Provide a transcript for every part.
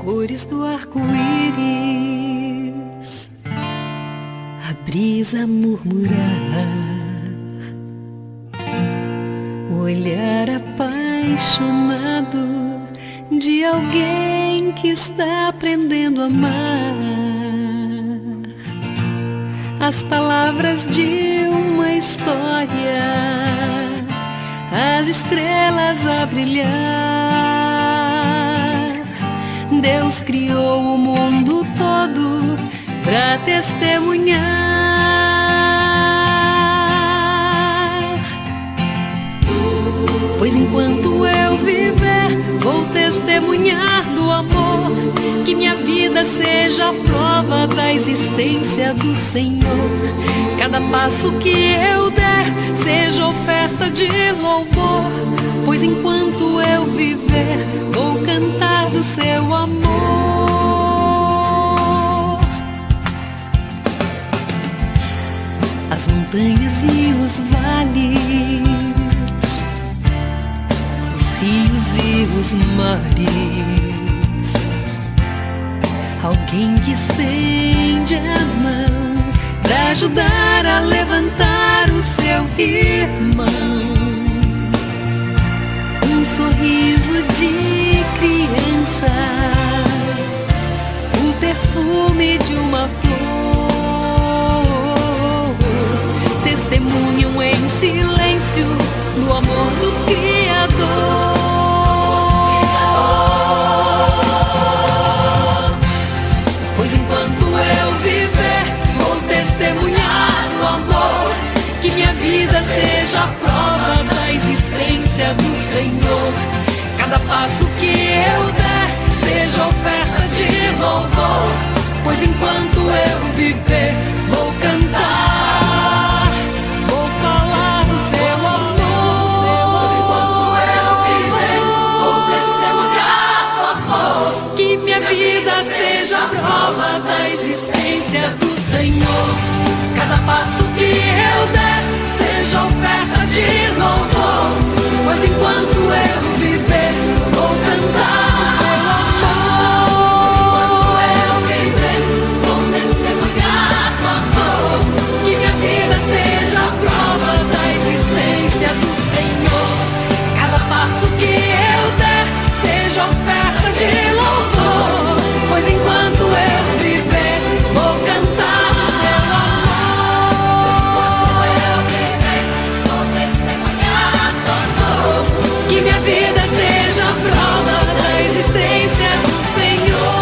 cores do arco-íris, a brisa murmurar, o olhar apaixonado de alguém que está aprendendo a amar, as palavras de uma história, as estrelas a brilhar. Deus criou o mundo todo pra testemunhar. Pois enquanto eu viver, vou testemunhar do amor, que minha vida seja a prova da existência do Senhor. Cada passo que eu der seja oferta de louvor, pois enquanto eu viver, vou cantar do seu amor. As montanhas e os vales, os rios e os mares, alguém que estende a mão pra ajudar a levantar o seu irmão. Um sorriso de criança, o perfume de uma flor, testemunham em silêncio do amor do Criador. Pois enquanto eu viver, vou testemunhar o amor, que minha vida seja a prova da existência do Senhor. Cada passo que eu der seja oferta de louvor, pois enquanto eu viver, vou cantar, vou falar do seu amor. Pois enquanto eu viver, vou testemunhar do amor, que minha vida seja a prova da existência do Senhor. Cada passo que eu der seja oferta de louvor, pois enquanto eu viver, vou cantar do seu amor. Pois enquanto eu viver, vou testemunhar do amor, que minha vida seja a prova da existência do Senhor. Cada passo que eu der seja oferta de louvor, pois enquanto eu viver, vou cantar do seu amor. Vou testemunhar do amor, que minha vida seja a prova da existência do Senhor.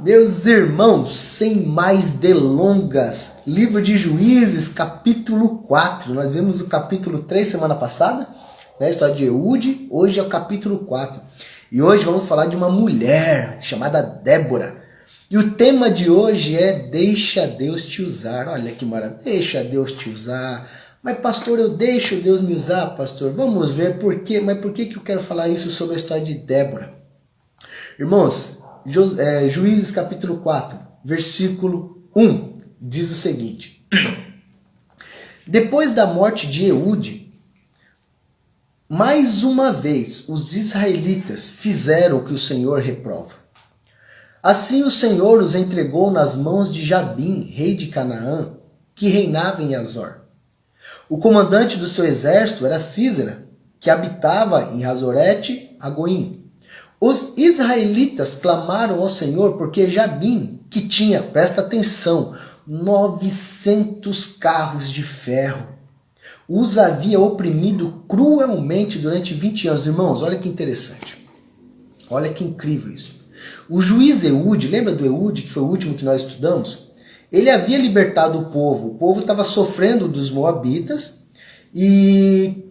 Meus irmãos, sem mais delongas, livro de Juízes, capítulo 4. Nós vimos o capítulo 3 semana passada, né, a história de Eude. Hoje é o capítulo 4. E hoje vamos falar de uma mulher chamada Débora. E o tema de hoje é Deixa Deus te usar. Olha que maravilha, deixa Deus te usar. Mas pastor, eu deixo Deus me usar, pastor? Vamos ver por quê. Mas por que eu quero falar isso sobre a história de Débora? Irmãos, Juízes capítulo 4, versículo 1, diz o seguinte: Depois da morte de Eude, mais uma vez os israelitas fizeram o que o Senhor reprova. Assim o Senhor os entregou nas mãos de Jabim, rei de Canaã, que reinava em Azor. O comandante do seu exército era Sísera, que habitava em Hazorete Agoim. Os israelitas clamaram ao Senhor porque Jabim, que tinha, presta atenção, 900 carros de ferro, os havia oprimido cruelmente durante 20 anos. Irmãos, olha que interessante. Olha que incrível isso. O juiz Eude, lembra do Eude, que foi o último que nós estudamos? Ele havia libertado o povo estava sofrendo dos moabitas e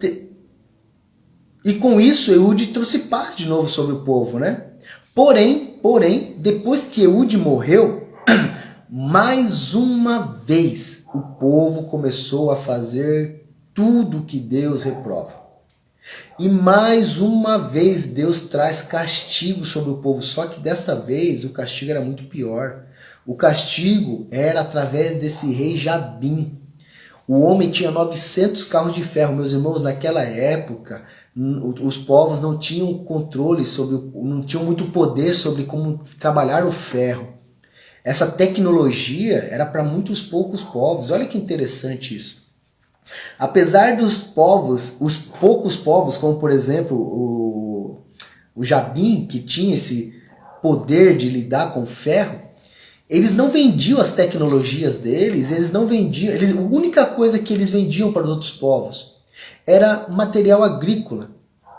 com isso Eude trouxe paz de novo sobre o povo, né? Porém, depois que Eude morreu, mais uma vez o povo começou a fazer tudo que Deus reprova. E mais uma vez Deus traz castigo sobre o povo, só que desta vez o castigo era muito pior. O castigo era através desse rei Jabim. O homem tinha 900 carros de ferro. Meus irmãos, naquela época, os povos não tinham controle não tinham muito poder sobre como trabalhar o ferro. Essa tecnologia era para muitos poucos povos. Olha que interessante isso. Apesar dos povos, os poucos povos, como por exemplo o Jabim, que tinha esse poder de lidar com ferro, eles não vendiam as tecnologias deles, eles não vendiam, a única coisa que eles vendiam para os outros povos era material agrícola,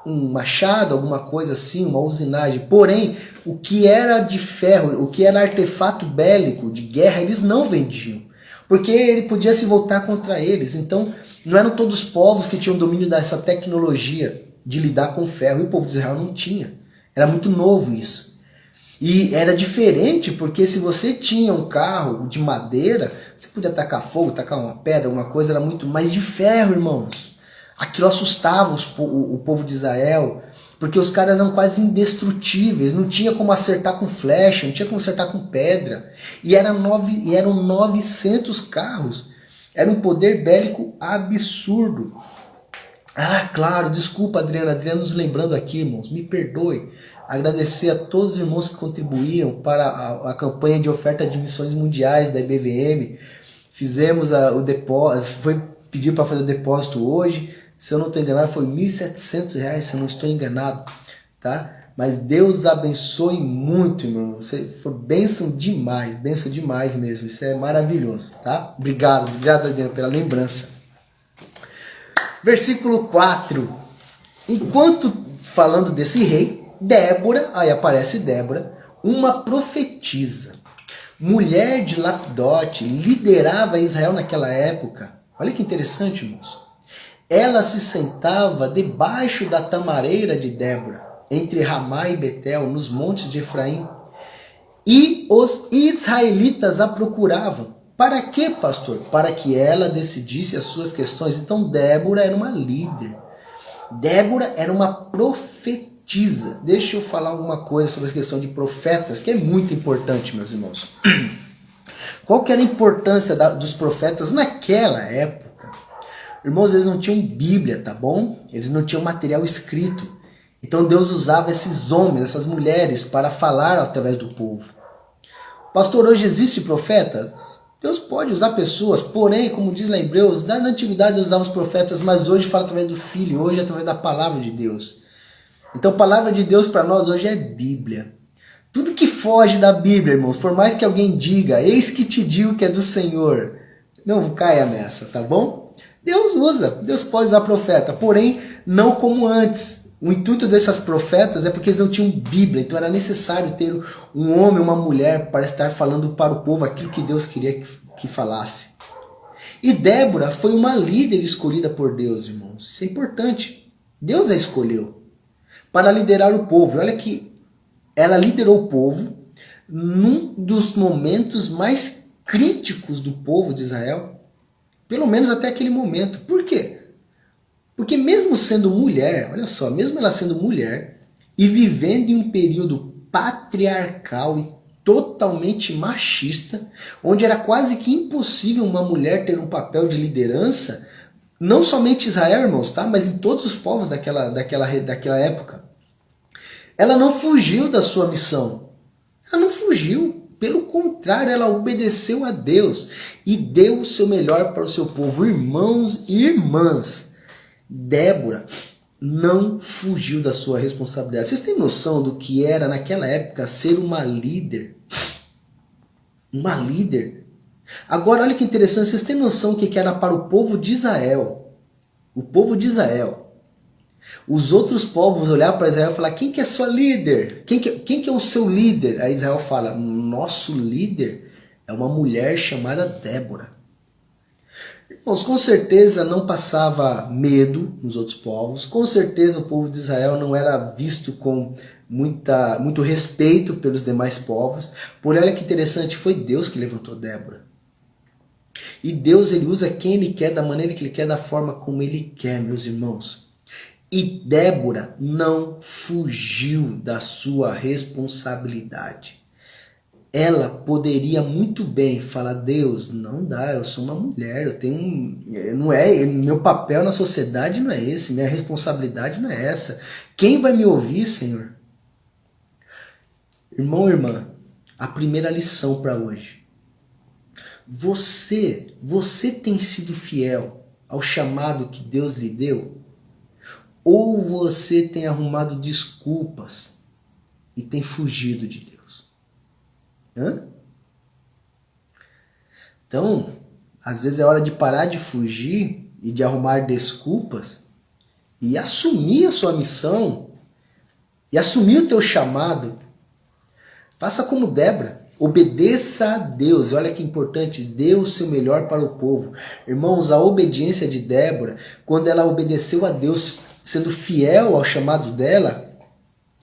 um machado, alguma coisa assim, uma usinagem. Porém, o que era de ferro, o que era artefato bélico, de guerra, eles não vendiam, porque ele podia se voltar contra eles. Então, não eram todos os povos que tinham domínio dessa tecnologia de lidar com ferro, e o povo de Israel não tinha. Era muito novo isso. E era diferente, porque se você tinha um carro de madeira, você podia tacar fogo, tacar uma pedra, alguma coisa, era muito mais de ferro, irmãos. Aquilo assustava o povo de Israel, porque os caras eram quase indestrutíveis, não tinha como acertar com flecha, não tinha como acertar com pedra. E eram 900 carros. Era um poder bélico absurdo. Ah, claro, desculpa, Adriana nos lembrando aqui, irmãos, me perdoe. Agradecer a todos os irmãos que contribuíram para a campanha de oferta de missões mundiais da IBVM. Fizemos o depósito, foi pedir para fazer o depósito hoje. Se eu não estou enganado, foi R$ 1.700, se eu não estou enganado, tá? Mas Deus abençoe muito, irmão. Você foi bênção demais mesmo. Isso é maravilhoso, tá? Obrigado, Adriana, pela lembrança. Versículo 4. Enquanto falando desse rei, Débora, aí aparece Débora, uma profetisa, mulher de Lapidote, liderava Israel naquela época. Olha que interessante, irmãos. Ela se sentava debaixo da tamareira de Débora, entre Ramá e Betel, nos montes de Efraim. E os israelitas a procuravam. Para quê, pastor? Para que ela decidisse as suas questões. Então Débora era uma líder. Débora era uma profetisa. Deixa eu falar alguma coisa sobre a questão de profetas, que é muito importante, meus irmãos. Qual que era a importância dos profetas naquela época? Irmãos, eles não tinham Bíblia, tá bom? Eles não tinham material escrito. Então Deus usava esses homens, essas mulheres, para falar através do povo. Pastor, hoje existe profeta? Deus pode usar pessoas, porém, como diz lá em Hebreus, na antiguidade Deus usava os profetas, mas hoje fala através do Filho, hoje é através da palavra de Deus. Então a palavra de Deus para nós hoje é Bíblia. Tudo que foge da Bíblia, irmãos, por mais que alguém diga, eis que te digo que é do Senhor, não caia nessa, tá bom? Deus usa, Deus pode usar profeta, porém não como antes. O intuito dessas profetas é porque eles não tinham Bíblia, então era necessário ter um homem, uma mulher para estar falando para o povo aquilo que Deus queria que falasse. E Débora foi uma líder escolhida por Deus, irmãos. Isso é importante. Deus a escolheu para liderar o povo. Olha que ela liderou o povo num dos momentos mais críticos do povo de Israel, pelo menos até aquele momento. Por quê? Porque mesmo sendo mulher, olha só, mesmo ela sendo mulher e vivendo em um período patriarcal e totalmente machista, onde era quase que impossível uma mulher ter um papel de liderança, não somente Israel, irmãos, tá? Mas em todos os povos daquela época. Ela não fugiu da sua missão. Ela não fugiu. Pelo contrário, ela obedeceu a Deus e deu o seu melhor para o seu povo. Irmãos e irmãs, Débora não fugiu da sua responsabilidade. Vocês têm noção do que era naquela época ser uma líder? Uma líder. Agora olha que interessante, vocês têm noção do que era para o povo de Israel? O povo de Israel. Os outros povos olhavam para Israel e falavam, quem que é sua líder? Quem que é o seu líder? Aí Israel fala, nosso líder é uma mulher chamada Débora. Irmãos, com certeza não passava medo nos outros povos, com certeza o povo de Israel não era visto com muito respeito pelos demais povos, porém olha que interessante, foi Deus que levantou Débora. E Deus ele usa quem ele quer, da maneira que ele quer, da forma como ele quer, meus irmãos. E Débora não fugiu da sua responsabilidade. Ela poderia muito bem falar: Deus, não dá, eu sou uma mulher, eu tenho, não é, meu papel na sociedade não é esse, minha responsabilidade não é essa. Quem vai me ouvir, Senhor? Irmão, irmã, a primeira lição para hoje. Você tem sido fiel ao chamado que Deus lhe deu? Ou você tem arrumado desculpas e tem fugido de Deus? Então, às vezes é hora de parar de fugir e de arrumar desculpas e assumir a sua missão e assumir o teu chamado. Faça como Débora, obedeça a Deus. Olha que importante, dê o seu melhor para o povo. Irmãos, a obediência de Débora, quando ela obedeceu a Deus, sendo fiel ao chamado dela,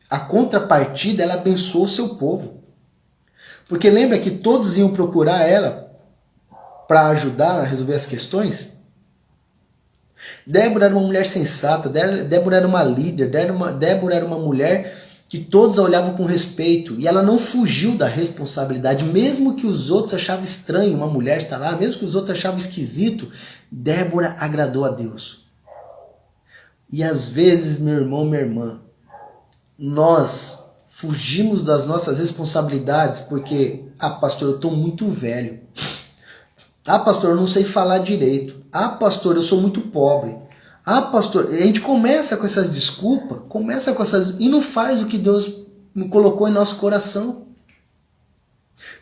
a contrapartida, ela abençoou o seu povo. Porque lembra que todos iam procurar ela para ajudar a resolver as questões? Débora era uma mulher sensata, Débora era uma líder, Débora era uma mulher que todos a olhavam com respeito, e ela não fugiu da responsabilidade, mesmo que os outros achavam estranho uma mulher estar lá, mesmo que os outros achavam esquisito, Débora agradou a Deus. E às vezes, meu irmão, minha irmã, nós fugimos das nossas responsabilidades porque, pastor, eu estou muito velho. Pastor, eu não sei falar direito. Pastor, eu sou muito pobre. Pastor, a gente começa com essas desculpas, e não faz o que Deus colocou em nosso coração.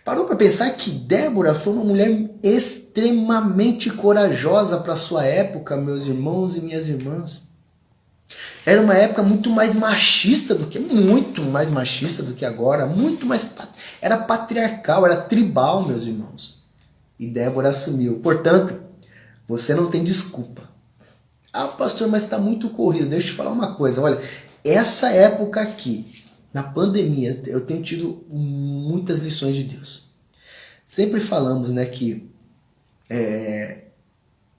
Parou para pensar que Débora foi uma mulher extremamente corajosa para sua época, meus irmãos e minhas irmãs. Era uma época muito mais machista do que agora, era patriarcal, era tribal, meus irmãos. E Débora assumiu. Portanto, você não tem desculpa. Pastor, mas está muito corrido. Deixa eu te falar uma coisa. Olha, essa época aqui, na pandemia, eu tenho tido muitas lições de Deus. Sempre falamos, né, que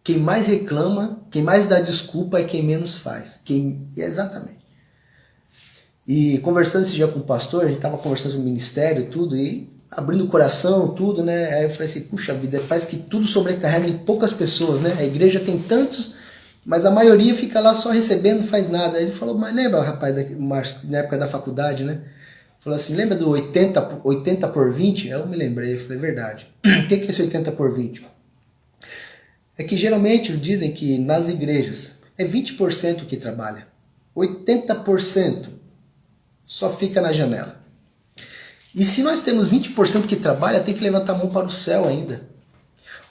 quem mais reclama, quem mais dá desculpa é quem menos faz. Exatamente. E conversando esse dia com o pastor, a gente estava conversando sobre o ministério e tudo, e abrindo o coração, tudo, né? Aí eu falei assim, puxa vida, parece que tudo sobrecarrega em poucas pessoas, né? A igreja tem tantos, mas a maioria fica lá só recebendo, não faz nada. Aí ele falou, mas lembra, rapaz, na época da faculdade, né? Falou assim, lembra do 80 por 20? Aí eu me lembrei, eu falei, verdade. O que é esse 80 por 20? É que geralmente dizem que nas igrejas é 20% que trabalha. 80% só fica na janela. E se nós temos 20% que trabalha, tem que levantar a mão para o céu ainda.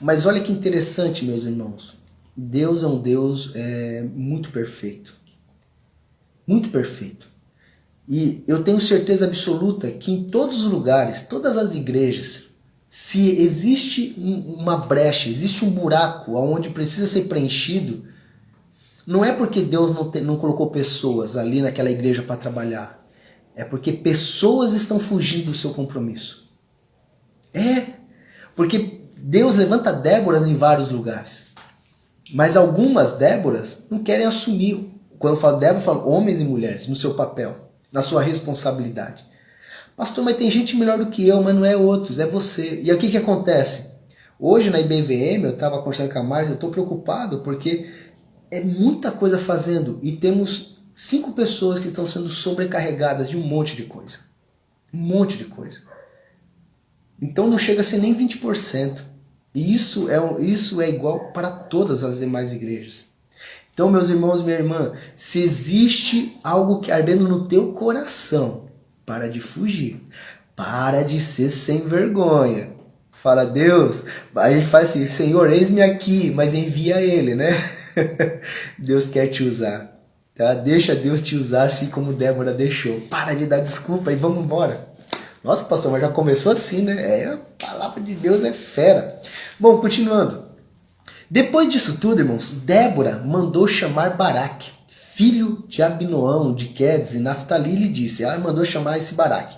Mas olha que interessante, meus irmãos. Deus é um Deus muito perfeito. Muito perfeito. E eu tenho certeza absoluta que em todos os lugares, todas as igrejas, se existe uma brecha, existe um buraco onde precisa ser preenchido, não é porque Deus não colocou pessoas ali naquela igreja para trabalhar. É porque pessoas estão fugindo do seu compromisso. Porque Deus levanta Déboras em vários lugares. Mas algumas Déboras não querem assumir. Quando eu falo Débora, eu falo homens e mulheres no seu papel, na sua responsabilidade. Pastor, mas tem gente melhor do que eu, mas não é outros, é você. E aí o que acontece? Hoje na IBVM, eu estava conversando com a Márcia, eu estou preocupado porque é muita coisa fazendo e temos 5 pessoas que estão sendo sobrecarregadas de um monte de coisa. Um monte de coisa. Então não chega a ser nem 20%. E isso é igual para todas as demais igrejas. Então, meus irmãos e minha irmã, se existe algo que ardendo no teu coração, para de fugir. Para de ser sem vergonha. Fala, Deus, a gente faz assim, Senhor, eis-me aqui, mas envia Ele, né? Deus quer te usar. Tá? Deixa Deus te usar assim como Débora deixou. Para de dar desculpa e vamos embora. Nossa, pastor, mas já começou assim, né? A palavra de Deus é fera. Bom, continuando. Depois disso tudo, irmãos, Débora mandou chamar Baraque, filho de Abinoão, de Quedes e Naftali, e lhe disse, ela mandou chamar esse Baraque.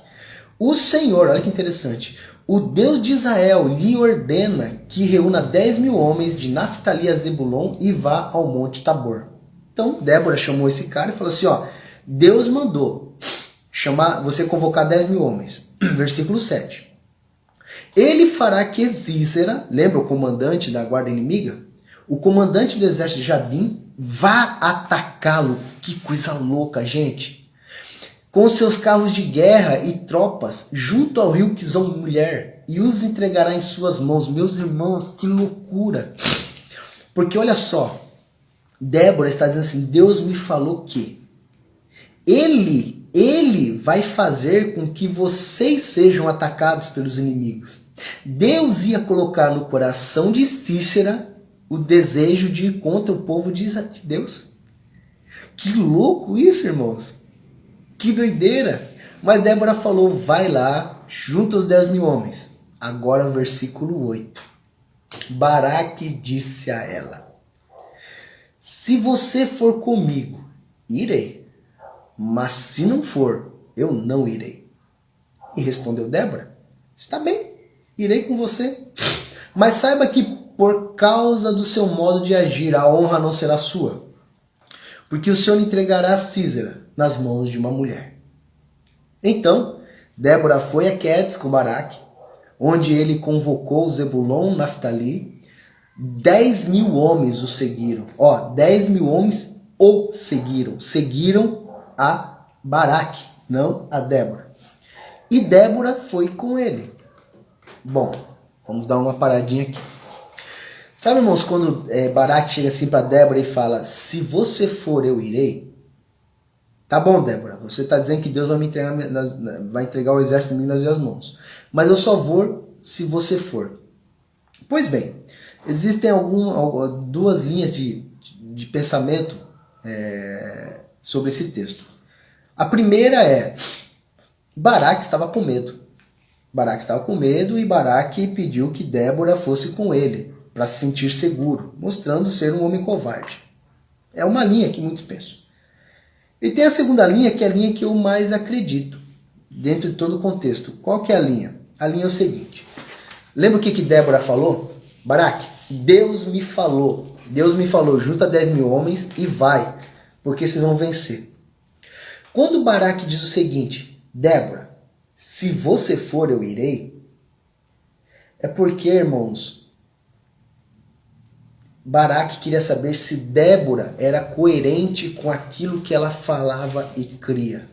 O Senhor, olha que interessante, o Deus de Israel lhe ordena que reúna 10.000 homens de Naftali a Zebulon e vá ao Monte Tabor. Então Débora chamou esse cara e falou assim, ó, Deus mandou chamar, você convocar 10.000 homens. Versículo 7. Ele fará que Sísera, lembra o comandante da guarda inimiga? O comandante do exército de Jabim vá atacá-lo. Que coisa louca, gente. Com seus carros de guerra e tropas, junto ao rio Quizon mulher, e os entregará em suas mãos. Meus irmãos, que loucura. Porque olha só, Débora está dizendo assim, Deus me falou que Ele vai fazer com que vocês sejam atacados pelos inimigos. Deus ia colocar no coração de Sísera o desejo de ir contra o povo de Deus. Que louco isso, irmãos. Que doideira. Mas Débora falou, vai lá, junta os 10.000 homens. Agora o versículo 8. Baraque disse a ela, se você for comigo, irei. Mas se não for, eu não irei. E respondeu Débora, está bem, irei com você. Mas saiba que por causa do seu modo de agir, a honra não será sua. Porque o Senhor entregará Sísera nas mãos de uma mulher. Então, Débora foi a Quedes com Baraque, onde ele convocou Zebulon, Naftali. 10.000 homens o seguiram. 10.000 homens o seguiram. Seguiram a Baraque, não a Débora. E Débora foi com ele. Bom, vamos dar uma paradinha aqui. Sabe, irmãos, quando Baraque chega assim para Débora e fala, se você for, eu irei. Tá bom, Débora, você está dizendo que Deus vai entregar o exército inimigo nas minhas mãos. Mas eu só vou se você for. Pois bem, existem duas linhas de pensamento sobre esse texto. A primeira é, Baraque estava com medo. Baraque estava com medo e Baraque pediu que Débora fosse com ele, para se sentir seguro, mostrando ser um homem covarde. É uma linha que muitos pensam. E tem a segunda linha, que é a linha que eu mais acredito, dentro de todo o contexto. Qual que é a linha? A linha é o seguinte. Lembra o que Débora falou? Baraque, Deus me falou, junta 10.000 homens e vai, porque vocês vão vencer. Quando Baraque diz o seguinte, Débora, se você for, eu irei, é porque, irmãos, Baraque queria saber se Débora era coerente com aquilo que ela falava e cria.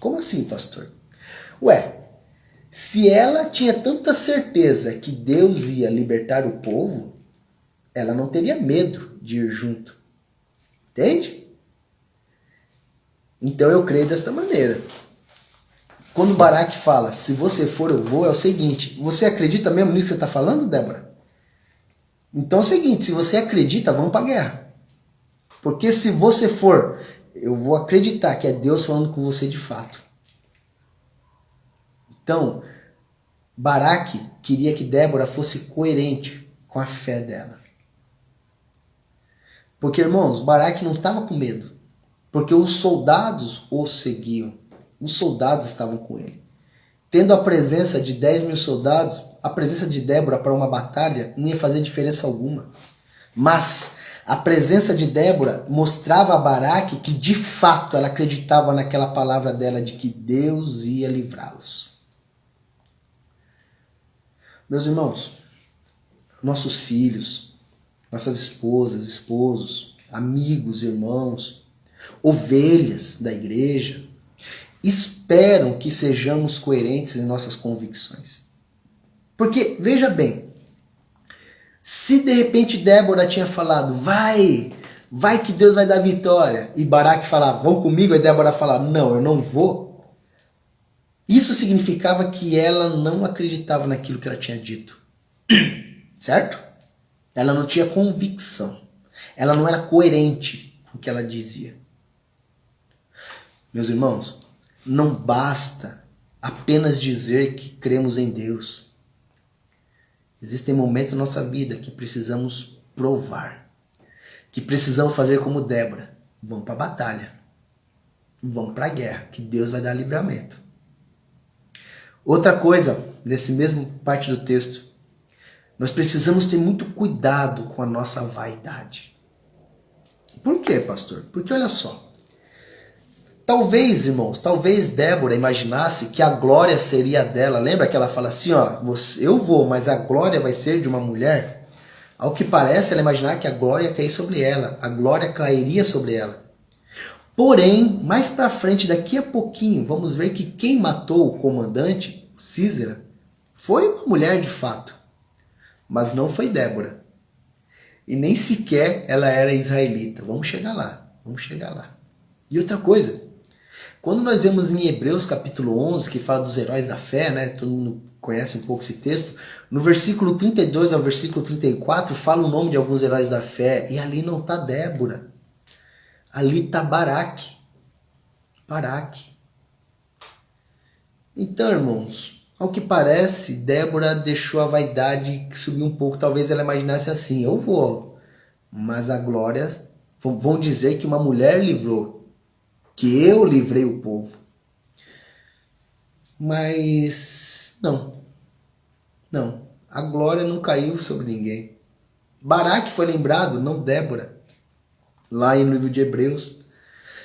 Como assim, pastor? Se ela tinha tanta certeza que Deus ia libertar o povo, ela não teria medo de ir junto. Entende? Então eu creio desta maneira. Quando Baraque fala, se você for, eu vou, é o seguinte, você acredita mesmo nisso que você está falando, Débora? Então é o seguinte, se você acredita, vamos para a guerra. Porque se você for, eu vou acreditar que é Deus falando com você de fato. Então, Baraque queria que Débora fosse coerente com a fé dela. Porque, irmãos, Baraque não estava com medo. Porque os soldados o seguiam. Os soldados estavam com ele. Tendo a presença de 10.000 soldados, a presença de Débora para uma batalha não ia fazer diferença alguma. Mas a presença de Débora mostrava a Baraque que de fato ela acreditava naquela palavra dela de que Deus ia livrá-los. Meus irmãos, nossos filhos, nossas esposas, esposos, amigos, irmãos, ovelhas da igreja, esperam que sejamos coerentes em nossas convicções. Porque, veja bem, se de repente Débora tinha falado, vai que Deus vai dar vitória, e Baraque falava, vão comigo, e Débora falava, não, eu não vou, isso significava que ela não acreditava naquilo que ela tinha dito. Certo? Ela não tinha convicção. Ela não era coerente com o que ela dizia. Meus irmãos, não basta apenas dizer que cremos em Deus. Existem momentos na nossa vida que precisamos provar. Que precisamos fazer como Débora. Vamos para a batalha. Vamos para a guerra, que Deus vai dar livramento. Outra coisa, nesse mesmo parte do texto, nós precisamos ter muito cuidado com a nossa vaidade. Por quê, pastor? Porque olha só. Talvez, irmãos, talvez Débora imaginasse que a glória seria dela. Lembra que ela fala assim, ó, eu vou, mas a glória vai ser de uma mulher? Ao que parece, ela imaginava que a glória ia cair sobre ela. A glória cairia sobre ela. Porém, mais pra frente, daqui a pouquinho, vamos ver que quem matou o comandante, Sísera, foi uma mulher de fato. Mas não foi Débora. E nem sequer ela era israelita. Vamos chegar lá. Vamos chegar lá. E outra coisa. Quando nós vemos em Hebreus capítulo 11, que fala dos heróis da fé, né? Todo mundo conhece um pouco esse texto. No versículo 32 ao versículo 34, fala o nome de alguns heróis da fé. E ali não está Débora. Ali está Baraque. Baraque. Então, irmãos, ao que parece, Débora deixou a vaidade subir um pouco. Talvez ela imaginasse assim, eu vou, mas a glória, vão dizer que uma mulher livrou, que eu livrei o povo. Mas não, a glória não caiu sobre ninguém. Baraque foi lembrado, não Débora, lá no livro de Hebreus.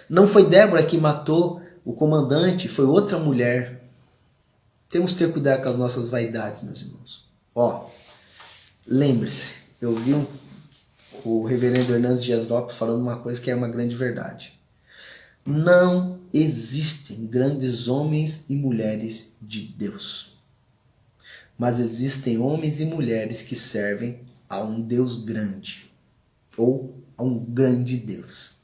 Não foi Débora que matou o comandante, foi outra mulher. Temos que ter cuidado com as nossas vaidades, meus irmãos. Ó, lembre-se, eu vi o reverendo Hernandes Dias Lopes falando uma coisa que é uma grande verdade. Não existem grandes homens e mulheres de Deus. Mas existem homens e mulheres que servem a um Deus grande. Ou a um grande Deus.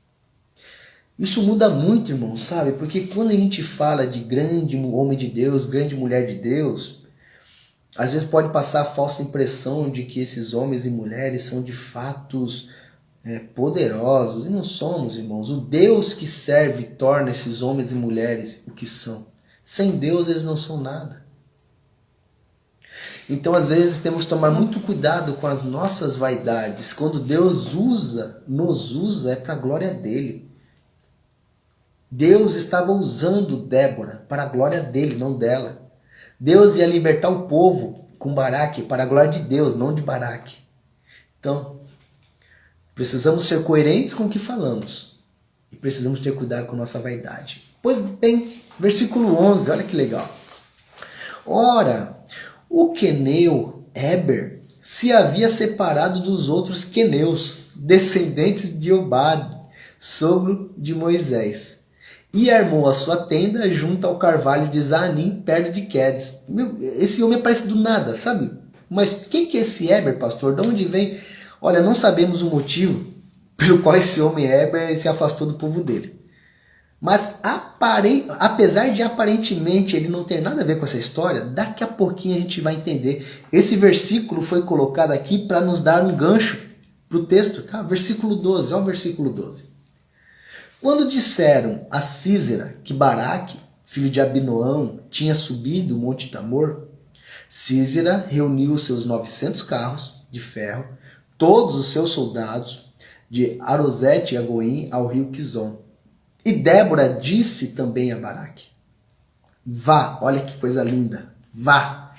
Isso muda muito, irmão, sabe? Porque quando a gente fala de grande homem de Deus, grande mulher de Deus, às vezes pode passar a falsa impressão de que esses homens e mulheres são de fato poderosos. E não somos, irmãos. O Deus que serve torna esses homens e mulheres o que são. Sem Deus eles não são nada. Então, às vezes, temos que tomar muito cuidado com as nossas vaidades. Quando Deus nos usa, é para a glória dele. Deus estava usando Débora para a glória dele, não dela. Deus ia libertar o povo com Baraque para a glória de Deus, não de Baraque. Então, precisamos ser coerentes com o que falamos. E precisamos ter cuidado com a nossa vaidade. Pois bem, versículo 11, olha que legal. Ora, o queneu Heber se havia separado dos outros queneus, descendentes de Obade, sogro de Moisés, e armou a sua tenda junto ao carvalho de Zanim, perto de Quedes. Esse homem aparece do nada, sabe? Mas quem que é esse Heber, pastor? De onde vem? Olha, não sabemos o motivo pelo qual esse homem Heber se afastou do povo dele. Mas apesar de aparentemente ele não ter nada a ver com essa história, daqui a pouquinho a gente vai entender. Esse versículo foi colocado aqui para nos dar um gancho para o texto, tá? Versículo 12, olha o versículo 12. Quando disseram a Sísera que Baraque, filho de Abinoão, tinha subido o Monte Tabor, Sísera reuniu os seus 900 carros de ferro, todos os seus soldados, de Arosete e Agoim ao rio Quizon. E Débora disse também a Baraque, vá, olha que coisa linda, vá.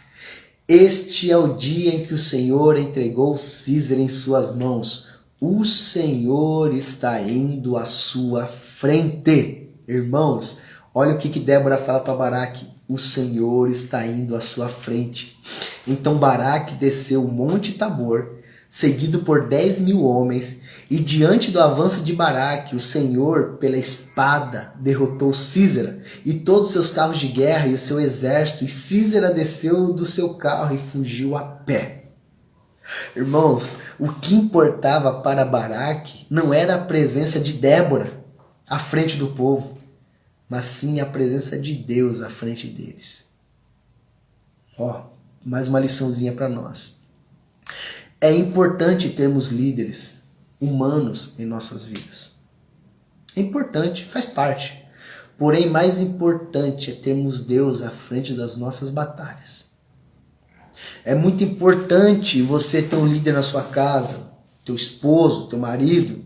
Este é o dia em que o Senhor entregou Sísera em suas mãos. O Senhor está indo à sua frente. Irmãos, olha o que Débora fala para Baraque. O Senhor está indo à sua frente. Então Baraque desceu o Monte Tabor, seguido por 10.000 homens, e diante do avanço de Baraque, o Senhor, pela espada, derrotou Sísera e todos os seus carros de guerra e o seu exército, e Sísera desceu do seu carro e fugiu a pé. Irmãos, o que importava para Baraque não era a presença de Débora à frente do povo, mas sim a presença de Deus à frente deles. Ó, mais uma liçãozinha para nós. É importante termos líderes humanos em nossas vidas. É importante, faz parte. Porém, mais importante é termos Deus à frente das nossas batalhas. É muito importante você ter um líder na sua casa, teu esposo, teu marido.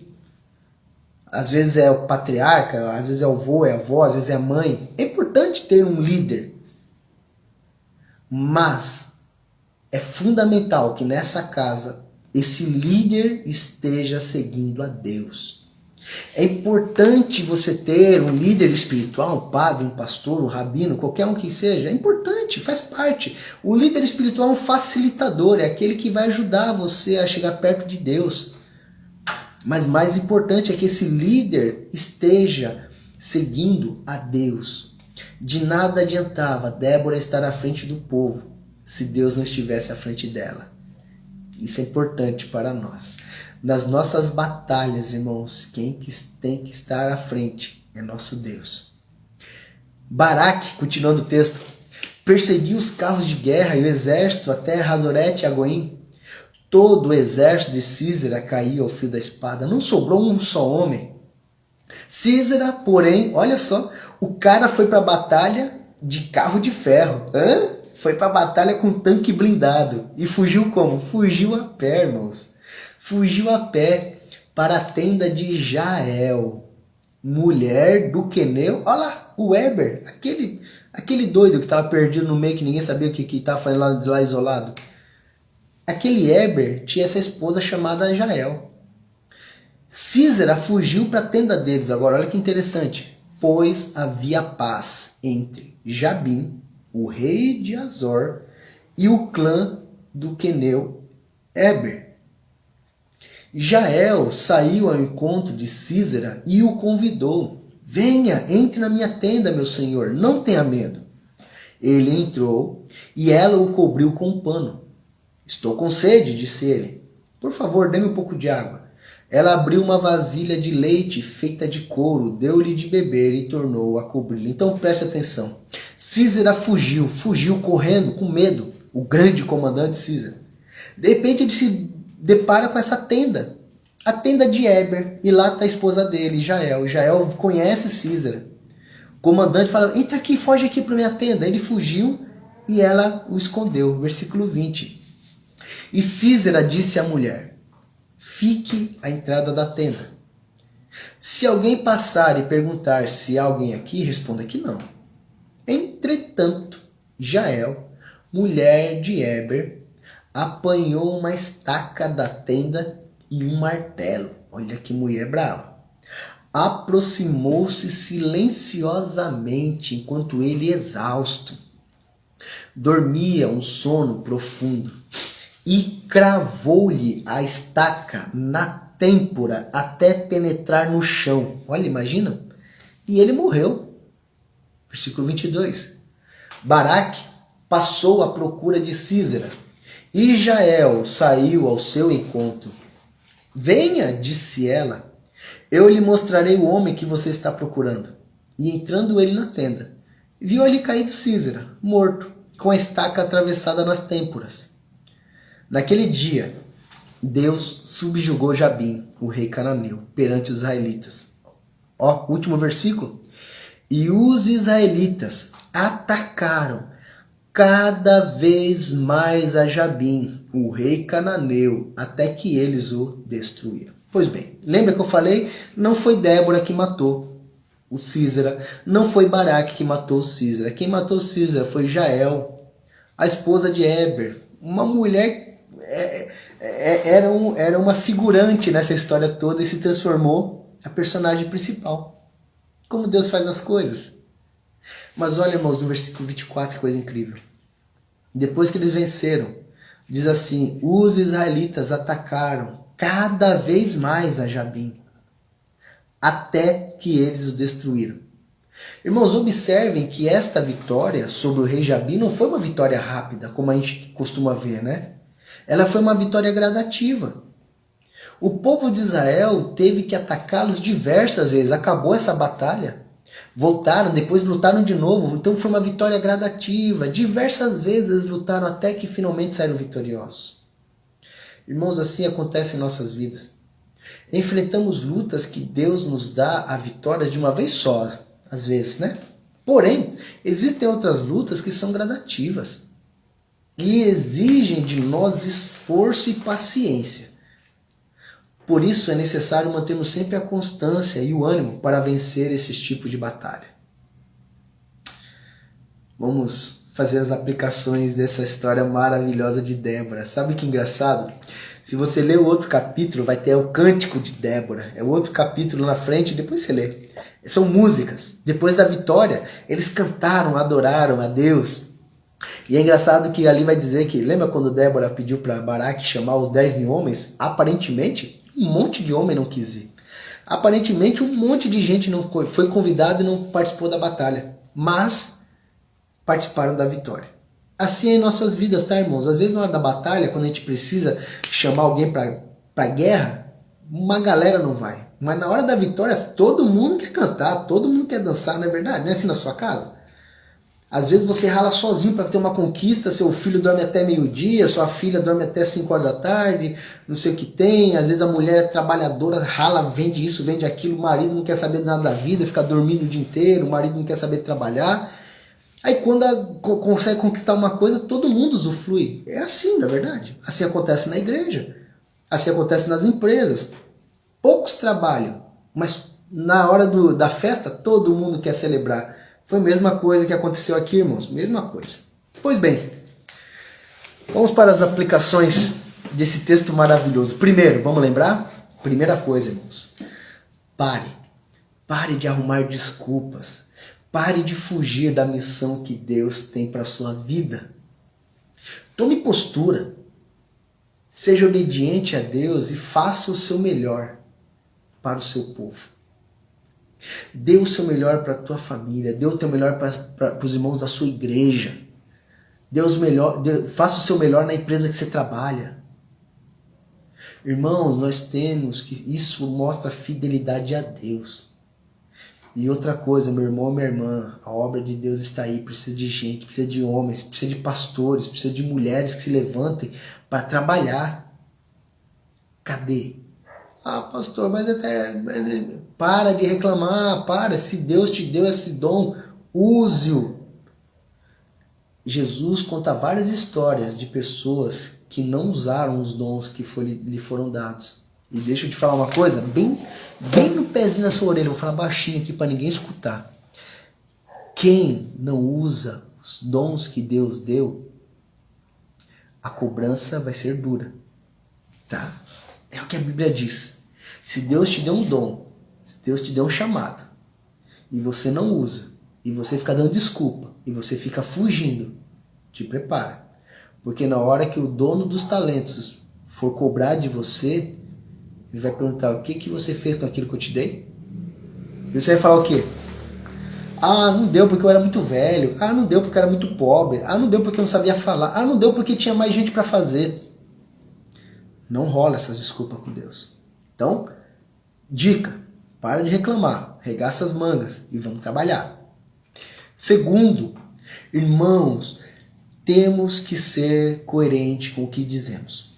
Às vezes é o patriarca, às vezes é o avô, é a avó, às vezes é a mãe. É importante ter um líder. Mas é fundamental que nessa casa esse líder esteja seguindo a Deus. É importante você ter um líder espiritual, um padre, um pastor, um rabino, qualquer um que seja. É importante, faz parte. O líder espiritual é um facilitador, é aquele que vai ajudar você a chegar perto de Deus. Mas mais importante é que esse líder esteja seguindo a Deus. De nada adiantava Débora estar à frente do povo se Deus não estivesse à frente dela. Isso é importante para nós. Nas nossas batalhas, irmãos, quem tem que estar à frente é nosso Deus. Baraque, continuando o texto, perseguiu os carros de guerra e o exército até Hazorete e Agoim. Todo o exército de Císera caiu ao fio da espada. Não sobrou um só homem. Císera, porém, olha só, o cara foi para a batalha de carro de ferro. Foi para a batalha com tanque blindado. E fugiu como? Fugiu a pé, irmãos. Fugiu a pé para a tenda de Jael, mulher do queneu. Olha lá, o Heber, aquele doido que estava perdido no meio, que ninguém sabia o que estava fazendo lá isolado. Aquele Heber tinha essa esposa chamada Jael. Císera fugiu para a tenda deles. Agora, olha que interessante. Pois havia paz entre Jabim, o rei de Azor, e o clã do queneu Heber. Jael saiu ao encontro de Císera e o convidou. Venha, entre na minha tenda, meu senhor, não tenha medo. Ele entrou e ela o cobriu com um pano. Estou com sede, disse ele. Por favor, dê-me um pouco de água. Ela abriu uma vasilha de leite feita de couro, deu-lhe de beber e tornou a cobri-lo. Então preste atenção. Císera fugiu correndo com medo, o grande comandante Císera. De repente ele se depara com essa tenda, a tenda de Heber, e lá está a esposa dele, Jael. Jael conhece Císera. O comandante fala, entra aqui, foge aqui para minha tenda. Ele fugiu e ela o escondeu. Versículo 20. E Císera disse à mulher, fique à entrada da tenda. Se alguém passar e perguntar se há alguém aqui, responda que não. Entretanto, Jael, mulher de Heber, apanhou uma estaca da tenda e um martelo. Olha que mulher brava. Aproximou-se silenciosamente enquanto ele, exausto, dormia um sono profundo e cravou-lhe a estaca na têmpora até penetrar no chão. Olha, imagina. E ele morreu. Versículo 22. Baraque passou à procura de Císera. E Jael saiu ao seu encontro. Venha, disse ela, eu lhe mostrarei o homem que você está procurando. E entrando ele na tenda, viu ali caído Císera, morto, com a estaca atravessada nas têmporas. Naquele dia, Deus subjugou Jabim, o rei cananeu, perante os israelitas. Último versículo. E os israelitas atacaram cada vez mais a Jabim, o rei cananeu, até que eles o destruíram. Pois bem, lembra que eu falei? Não foi Débora que matou o Císera, não foi Baraque que matou o Císera. Quem matou o Císera foi Jael, a esposa de Heber, uma mulher, era uma figurante nessa história toda e se transformou a personagem principal. Como Deus faz as coisas. Mas olha, irmãos, no versículo 24, que coisa incrível. Depois que eles venceram, diz assim, os israelitas atacaram cada vez mais a Jabim, até que eles o destruíram. Irmãos, observem que esta vitória sobre o rei Jabim não foi uma vitória rápida, como a gente costuma ver, né? Ela foi uma vitória gradativa. O povo de Israel teve que atacá-los diversas vezes, acabou essa batalha. Voltaram, depois lutaram de novo, então foi uma vitória gradativa. Diversas vezes lutaram até que finalmente saíram vitoriosos. Irmãos, assim acontece em nossas vidas. Enfrentamos lutas que Deus nos dá a vitória de uma vez só, às vezes, né? Porém, existem outras lutas que são gradativas e exigem de nós esforço e paciência. Por isso é necessário mantermos sempre a constância e o ânimo para vencer esses tipos de batalha. Vamos fazer as aplicações dessa história maravilhosa de Débora. Sabe que engraçado? Se você ler o outro capítulo, vai ter o Cântico de Débora. É o outro capítulo na frente, depois você lê. São músicas. Depois da vitória, eles cantaram, adoraram a Deus. E é engraçado que ali vai dizer que, lembra quando Débora pediu para Baraque chamar os 10.000 homens? Aparentemente, um monte de homem não quis ir. Aparentemente, um monte de gente não foi convidado e não participou da batalha. Mas participaram da vitória. Assim é em nossas vidas, tá, irmãos? Às vezes na hora da batalha, quando a gente precisa chamar alguém para guerra, uma galera não vai. Mas na hora da vitória, todo mundo quer cantar, todo mundo quer dançar, não é verdade? Não é assim na sua casa? Às vezes você rala sozinho para ter uma conquista, seu filho dorme até meio-dia, sua filha dorme até 5 horas da tarde, não sei o que tem. Às vezes a mulher é trabalhadora, rala, vende isso, vende aquilo, o marido não quer saber nada da vida, fica dormindo o dia inteiro, o marido não quer saber trabalhar. Aí quando consegue conquistar uma coisa, todo mundo usufrui. É assim, na verdade. Assim acontece na igreja. Assim acontece nas empresas. Poucos trabalham, mas na hora da festa, todo mundo quer celebrar. Foi a mesma coisa que aconteceu aqui, irmãos. Mesma coisa. Pois bem, vamos para as aplicações desse texto maravilhoso. Primeiro, vamos lembrar? Primeira coisa, irmãos. Pare de arrumar desculpas. Pare de fugir da missão que Deus tem para a sua vida. Tome postura. Seja obediente a Deus e faça o seu melhor para o seu povo. Dê o seu melhor para a tua família. Dê o teu melhor para os irmãos da sua igreja. Faça o seu melhor na empresa que você trabalha. Irmãos, nós temos que... Isso mostra fidelidade a Deus. E outra coisa, meu irmão, minha irmã, a obra de Deus está aí, precisa de gente, precisa de homens, precisa de pastores, precisa de mulheres que se levantem para trabalhar. Cadê? Ah, pastor, mas até... Para de reclamar, para. Se Deus te deu esse dom, use-o. Jesus conta várias histórias de pessoas que não usaram os dons que lhe foram dados. E deixa eu te falar uma coisa, bem no pezinho na sua orelha, eu vou falar baixinho aqui para ninguém escutar. Quem não usa os dons que Deus deu, a cobrança vai ser dura. Tá? É o que a Bíblia diz. Se Deus te deu um dom, se Deus te deu um chamado, e você não usa, e você fica dando desculpa, e você fica fugindo, te prepara. Porque na hora que o dono dos talentos for cobrar de você, ele vai perguntar, o que você fez com aquilo que eu te dei? E você vai falar o quê? Ah, não deu porque eu era muito velho. Ah, não deu porque eu era muito pobre. Ah, não deu porque eu não sabia falar. Ah, não deu porque tinha mais gente para fazer. Não rola essas desculpas com Deus. Então, dica, para de reclamar, regaça as mangas e vamos trabalhar. Segundo, irmãos, temos que ser coerente com o que dizemos.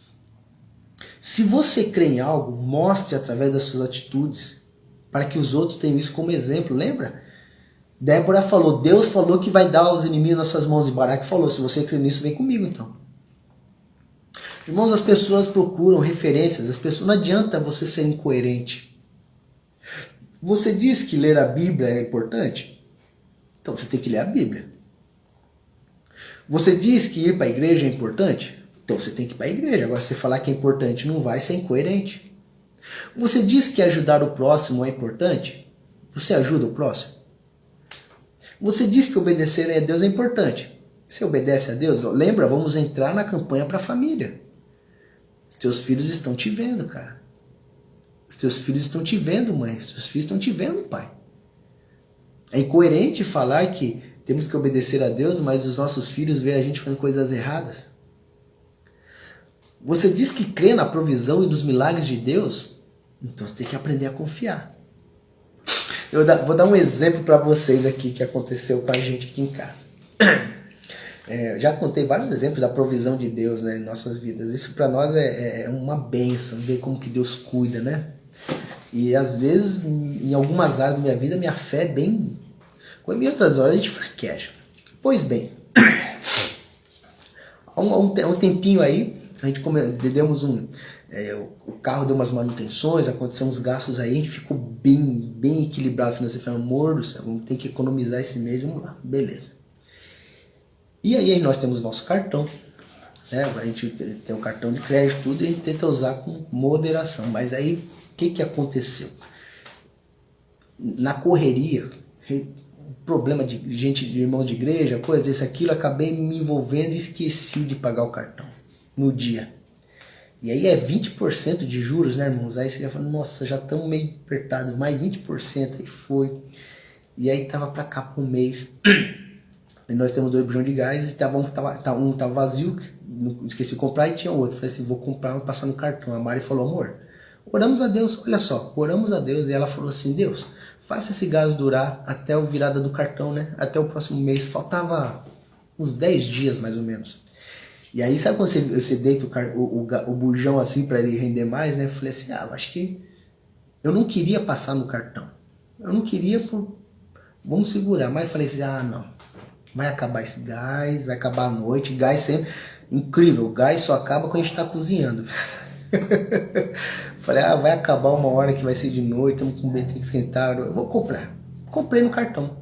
Se você crê em algo, mostre através das suas atitudes, para que os outros tenham isso como exemplo. Lembra? Débora falou, Deus falou que vai dar os inimigos nas suas mãos. E Baraque falou, se você crê nisso, vem comigo então. Irmãos, as pessoas procuram referências, não adianta você ser incoerente. Você diz que ler a Bíblia é importante? Então você tem que ler a Bíblia. Você diz que ir para a igreja é importante? Então você tem que ir para a igreja. Agora, se você falar que é importante não vai, ser incoerente. Você diz que ajudar o próximo é importante? Você ajuda o próximo? Você diz que obedecer a Deus é importante? Você obedece a Deus? Lembra, vamos entrar na campanha para a família. Os teus filhos estão te vendo, cara. Os teus filhos estão te vendo, mãe. Os teus filhos estão te vendo, pai. É incoerente falar que temos que obedecer a Deus, mas os nossos filhos veem a gente fazendo coisas erradas. Você diz que crê na provisão e nos milagres de Deus? Então você tem que aprender a confiar. Eu vou dar um exemplo para vocês aqui que aconteceu com a gente aqui em casa. Já contei vários exemplos da provisão de Deus, né, em nossas vidas. Isso para nós é uma bênção, ver como que Deus cuida, né? E às vezes, em algumas áreas da minha vida, minha fé é bem... Em outras horas a gente fraqueja. Pois bem, há um tempinho aí, a gente demos o carro deu umas manutenções, aconteceram uns gastos aí, a gente ficou bem equilibrado financeiramente. Amor do céu, vamos ter que economizar esse mês, vamos lá, beleza. E aí nós temos nosso cartão. né? A gente tem um cartão de crédito, tudo, e a gente tenta usar com moderação. Mas aí, o que aconteceu? Na correria, problema de gente, de irmão de igreja, coisa desse, aquilo, acabei me envolvendo e esqueci de pagar o cartão no dia. E aí é 20% de juros, né, irmãos? Aí você já fala, nossa, já estamos meio apertados, mais 20%, aí foi. E aí tava pra cá por um mês. E nós temos 2 bujões de gás, e um tava vazio, esqueci de comprar, e tinha outro. Falei assim, vou comprar, vou passar no cartão. A Mari falou, amor, oramos a Deus, olha só, oramos a Deus. E ela falou assim, Deus, faça esse gás durar até a virada do cartão, né? Até o próximo mês. Faltava uns 10 dias, mais ou menos. E aí, sabe quando você deita o bujão assim para ele render mais, né? Eu falei assim, eu acho que eu não queria passar no cartão. Eu não queria vamos segurar. Mas eu falei assim, não. Vai acabar esse gás, vai acabar a noite. Gás sempre... Incrível, o gás só acaba quando a gente tá cozinhando. Falei, vai acabar uma hora que vai ser de noite, estamos com medo de esquentar. Eu vou comprar. Comprei no cartão.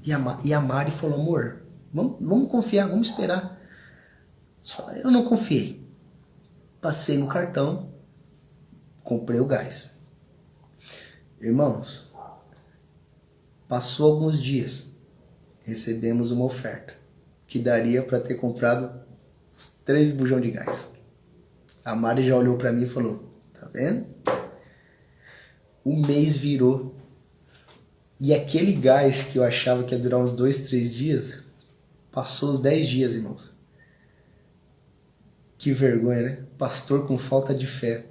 E a Mari falou, amor, vamos confiar, vamos esperar. Só eu não confiei. Passei no cartão, comprei o gás. Irmãos, passou alguns dias, recebemos uma oferta que daria para ter comprado os 3 bujões de gás. A Mari já olhou para mim e falou, tá vendo? O mês virou. E aquele gás que eu achava que ia durar uns 2, 3 dias, passou os 10 dias, irmãos. Que vergonha, né? Pastor com falta de fé.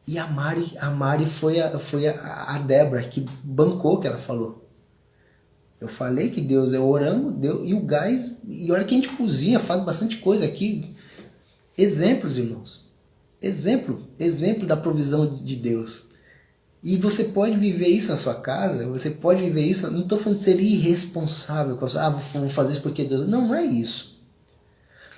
E a Mari foi a Débora que bancou o que ela falou. Eu falei que Deus, eu oramos, Deus, e o gás, e olha que a gente cozinha, faz bastante coisa aqui. Exemplos, irmãos. Exemplo da provisão de Deus. E você pode viver isso na sua casa, você pode viver isso, não estou falando de ser irresponsável, vou fazer isso porque Deus... Não é isso.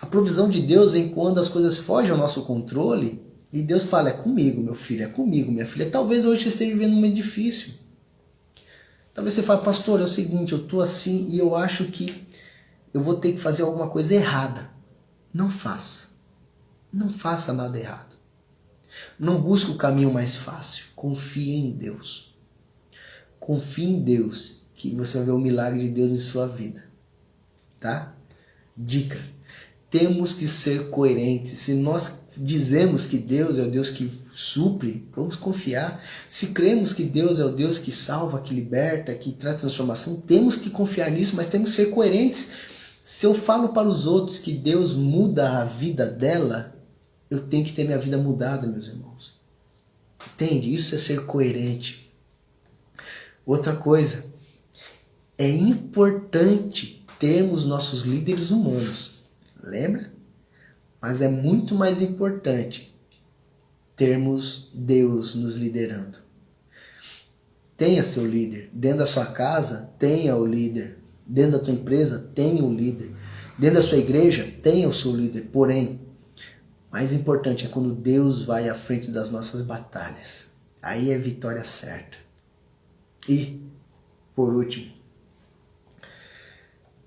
A provisão de Deus vem quando as coisas fogem ao nosso controle e Deus fala, é comigo, meu filho, é comigo, minha filha. Talvez hoje você esteja vivendo um momento difícil. Talvez você fale, pastor, é o seguinte, eu estou assim e eu acho que eu vou ter que fazer alguma coisa errada. Não faça. Não faça nada errado. Não busque o caminho mais fácil. Confie em Deus. Confie em Deus, que você vai ver o milagre de Deus em sua vida. Tá? Dica. Temos que ser coerentes. Se nós dizemos que Deus é o Deus que supre, vamos confiar. Se cremos que Deus é o Deus que salva, que liberta, que traz transformação, temos que confiar nisso, mas temos que ser coerentes. Se eu falo para os outros que Deus muda a vida dela, eu tenho que ter minha vida mudada, meus irmãos. Entende? Isso é ser coerente. Outra coisa, é importante termos nossos líderes humanos. Lembra? Mas é muito mais importante termos Deus nos liderando. Tenha seu líder. Dentro da sua casa, tenha o líder. Dentro da tua empresa, tenha o líder. Dentro da sua igreja, tenha o seu líder. Porém, mais importante é quando Deus vai à frente das nossas batalhas. Aí é vitória certa. E, por último,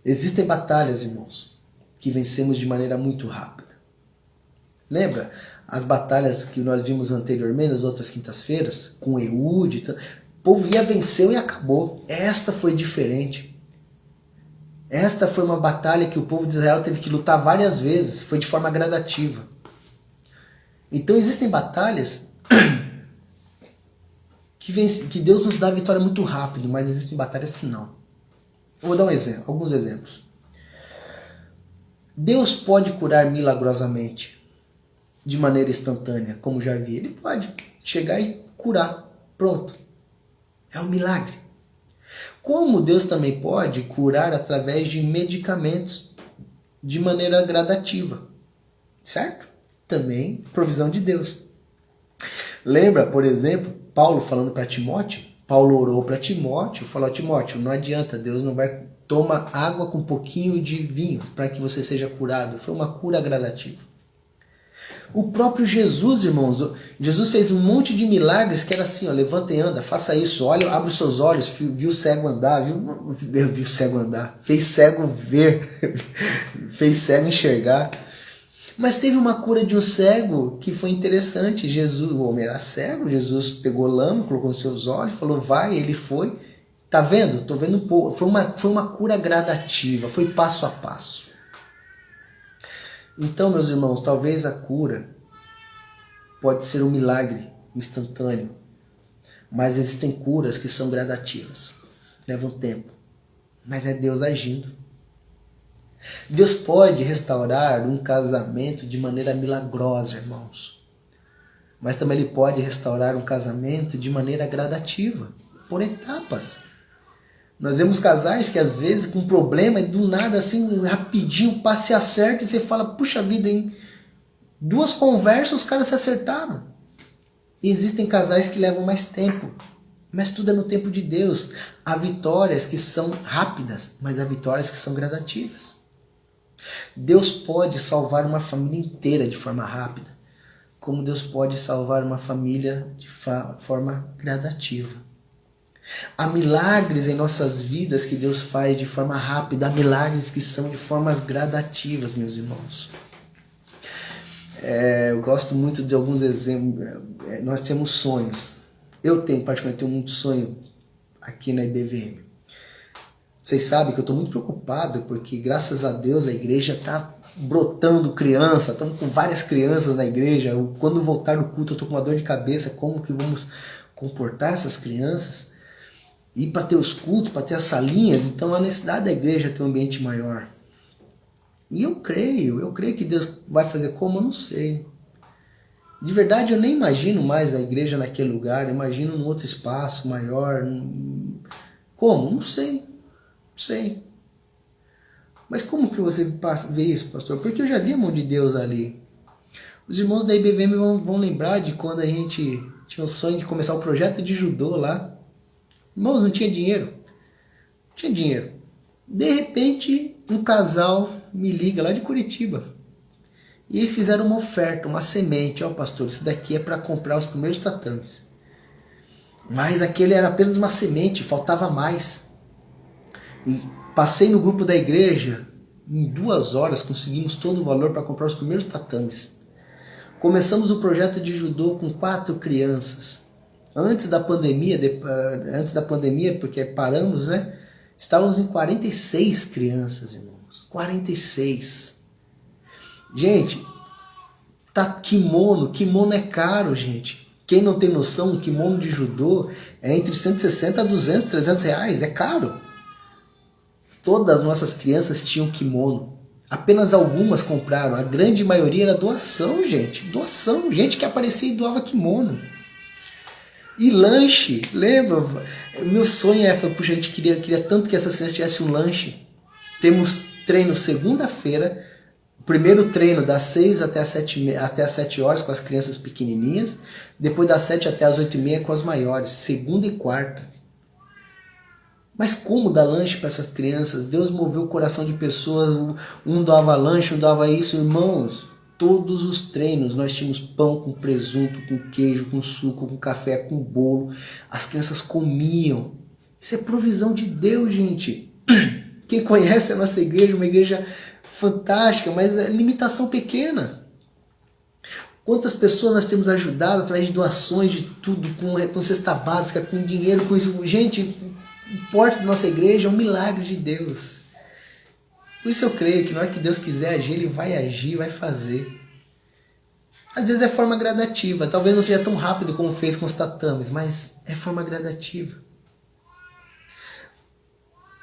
existem batalhas, irmãos, que vencemos de maneira muito rápida. Lembra as batalhas que nós vimos anteriormente, nas outras quintas-feiras, com Eude? O povo ia, venceu e acabou. Esta foi diferente. Esta foi uma batalha que o povo de Israel teve que lutar várias vezes, foi de forma gradativa. Então existem batalhas que Deus nos dá vitória muito rápido, mas existem batalhas que não. Eu vou dar alguns exemplos. Deus pode curar milagrosamente, de maneira instantânea, como já vi. Ele pode chegar e curar. Pronto. É um milagre. Como Deus também pode curar através de medicamentos de maneira gradativa. Certo? Também provisão de Deus. Lembra, por exemplo, Paulo falando para Timóteo? Paulo orou para Timóteo, falou, Timóteo, não adianta, Deus não vai... Toma água com um pouquinho de vinho para que você seja curado. Foi uma cura gradativa. O próprio Jesus, irmãos, Jesus fez um monte de milagres que era assim, ó, levanta e anda, faça isso, olha, abre os seus olhos, viu o cego andar, viu o cego andar, fez cego ver, fez cego enxergar. Mas teve uma cura de um cego que foi interessante. Jesus, o homem era cego, Jesus pegou lama, colocou nos seus olhos, falou, vai, ele foi. Tá vendo? Tô vendo um pouco. Foi uma cura gradativa, foi passo a passo. Então, meus irmãos, talvez a cura pode ser um milagre instantâneo, mas existem curas que são gradativas, levam tempo, mas é Deus agindo. Deus pode restaurar um casamento de maneira milagrosa, irmãos, mas também Ele pode restaurar um casamento de maneira gradativa, por etapas. Nós vemos casais que às vezes com problema e do nada assim, rapidinho, o passe acerta e você fala, puxa vida, em 2 conversas os caras se acertaram. E existem casais que levam mais tempo, mas tudo é no tempo de Deus. Há vitórias que são rápidas, mas há vitórias que são gradativas. Deus pode salvar uma família inteira de forma rápida, como Deus pode salvar uma família de forma gradativa. Há milagres em nossas vidas que Deus faz de forma rápida, há milagres que são de formas gradativas, meus irmãos. Eu gosto muito de alguns exemplos. Nós temos sonhos. Eu particularmente tenho muito sonho aqui na IBVM. Vocês sabem que eu estou muito preocupado porque, graças a Deus, a igreja está brotando criança. Estamos com várias crianças na igreja. Quando voltar no culto eu estou com uma dor de cabeça. Como que vamos comportar essas crianças? E para ter os cultos, para ter as salinhas. Então a necessidade da igreja ter um ambiente maior. E eu creio que Deus vai fazer como? Eu não sei. De verdade, eu nem imagino mais a igreja naquele lugar, eu imagino num outro espaço maior. Como? Não sei. Mas como que você vê isso, pastor? Porque eu já vi a mão de Deus ali. Os irmãos da IBVM vão lembrar de quando a gente tinha o sonho de começar o projeto de judô lá. Irmãos, não tinha dinheiro. De repente, um casal me liga lá de Curitiba. E eles fizeram uma oferta, uma semente. Ó, pastor, isso daqui é para comprar os primeiros tatames. Mas aquele era apenas uma semente, faltava mais. E passei no grupo da igreja, em 2 horas conseguimos todo o valor para comprar os primeiros tatames. Começamos o projeto de judô com 4 crianças. Antes da pandemia, porque paramos, né? Estávamos em 46 crianças, irmãos. 46. Gente, kimono é caro, gente. Quem não tem noção, um kimono de judô é entre 160 a 200, 300 reais. É caro. Todas as nossas crianças tinham kimono. Apenas algumas compraram. A grande maioria era doação, gente. Doação. Gente que aparecia e doava kimono. E lanche, lembra? Meu sonho puxa, a gente queria tanto que essas crianças tivessem um lanche. Temos treino segunda-feira, o primeiro treino das 6 até as 7 horas com as crianças pequenininhas, depois das 7 até as 8h30 com as maiores, segunda e quarta. Mas como dar lanche para essas crianças? Deus moveu o coração de pessoas, um doava lanche, um doava isso, irmãos. Todos os treinos nós tínhamos pão com presunto, com queijo, com suco, com café, com bolo. As crianças comiam. Isso é provisão de Deus, gente. Quem conhece a nossa igreja, uma igreja fantástica, mas é limitação pequena. Quantas pessoas nós temos ajudado através de doações, de tudo, com cesta básica, com dinheiro, com isso. Gente, o porte da nossa igreja é um milagre de Deus. Por isso eu creio que na hora que Deus quiser agir, Ele vai agir, vai fazer. Às vezes é forma gradativa, talvez não seja tão rápido como fez com os tatames, mas é forma gradativa.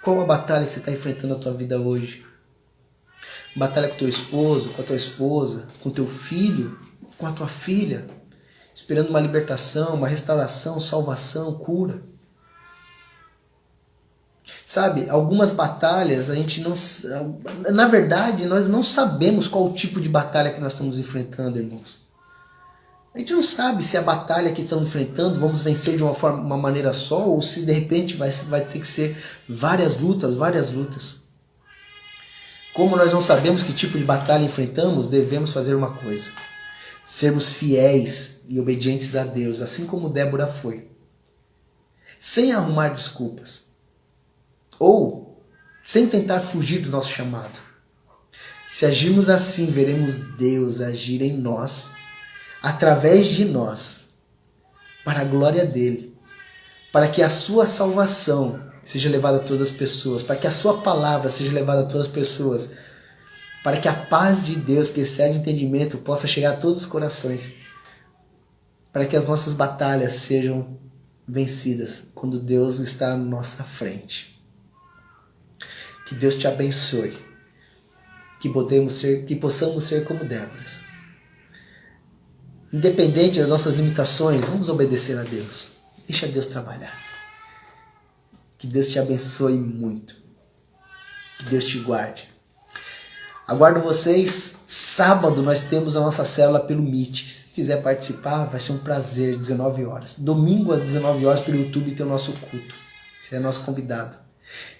Qual a batalha que você está enfrentando na tua vida hoje? Batalha com teu esposo, com a tua esposa, com teu filho, com a tua filha, esperando uma libertação, uma restauração, salvação, cura. Sabe, algumas batalhas a gente não... Na verdade, nós não sabemos qual o tipo de batalha que nós estamos enfrentando, irmãos. A gente não sabe se a batalha que estamos enfrentando vamos vencer de uma maneira só ou se de repente vai ter que ser várias lutas. Como nós não sabemos que tipo de batalha enfrentamos, devemos fazer uma coisa. Sermos fiéis e obedientes a Deus, assim como Débora foi. Sem arrumar desculpas. Ou sem tentar fugir do nosso chamado. Se agirmos assim, veremos Deus agir em nós, através de nós, para a glória dele, para que a sua salvação seja levada a todas as pessoas, para que a sua palavra seja levada a todas as pessoas, para que a paz de Deus, que excede o entendimento, possa chegar a todos os corações, para que as nossas batalhas sejam vencidas quando Deus está à nossa frente. Que Deus te abençoe, que possamos ser como Déboras. Independente das nossas limitações, vamos obedecer a Deus. Deixa Deus trabalhar. Que Deus te abençoe muito. Que Deus te guarde. Aguardo vocês. Sábado nós temos a nossa célula pelo Meet. Se quiser participar, vai ser um prazer, 19 horas. Domingo às 19 horas pelo YouTube tem o nosso culto. Você é nosso convidado.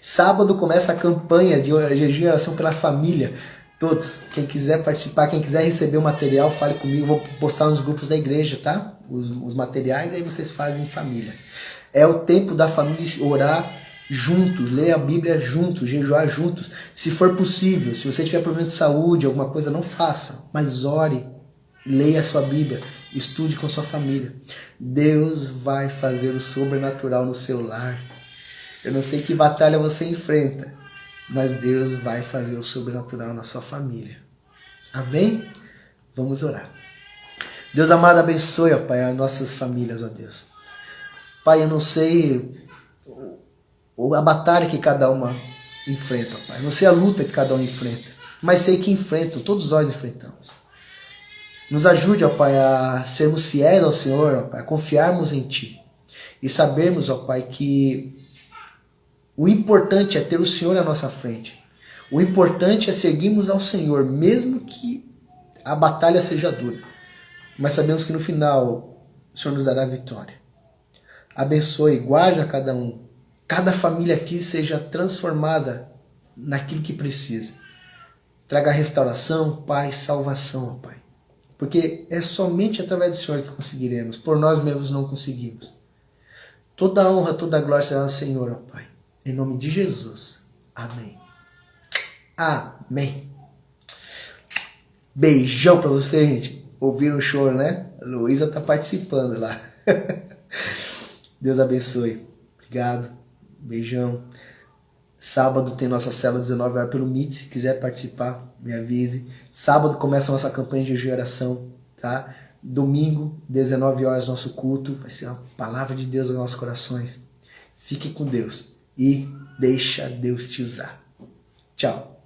Sábado começa a campanha de jejum e oração pela família. Todos, quem quiser participar, quem quiser receber o material, fale comigo, vou postar nos grupos da igreja, tá? Os materiais, aí vocês fazem em família. É o tempo da família orar juntos, ler a Bíblia juntos, jejuar juntos. Se for possível, se você tiver problema de saúde, alguma coisa, não faça, mas ore, leia a sua Bíblia, estude com a sua família. Deus vai fazer o sobrenatural no seu lar. Eu não sei que batalha você enfrenta, mas Deus vai fazer o sobrenatural na sua família. Amém? Vamos orar. Deus amado, abençoe, ó Pai, as nossas famílias, ó Deus. Pai, eu não sei a batalha que cada uma enfrenta, ó Pai. Eu não sei a luta que cada um enfrenta, mas sei que enfrentam, todos nós enfrentamos. Nos ajude, ó Pai, a sermos fiéis ao Senhor, ó Pai, a confiarmos em Ti. E sabermos, ó Pai, que o importante é ter o Senhor à nossa frente. O importante é seguirmos ao Senhor, mesmo que a batalha seja dura. Mas sabemos que no final o Senhor nos dará a vitória. Abençoe, guarde a cada um. Cada família aqui seja transformada naquilo que precisa. Traga restauração, paz, salvação, ó Pai. Porque é somente através do Senhor que conseguiremos. Por nós mesmos não conseguimos. Toda a honra, toda a glória será ao Senhor, ó Pai. Em nome de Jesus. Amém. Amém. Beijão pra você, gente. Ouviram o choro, né? A Luísa tá participando lá. Deus abençoe. Obrigado. Beijão. Sábado tem nossa célula 19 horas pelo Meet. Se quiser participar, me avise. Sábado começa a nossa campanha de jejum e oração, tá? Domingo, 19 horas, nosso culto. Vai ser uma palavra de Deus nos nossos corações. Fique com Deus. E deixa Deus te usar. Tchau.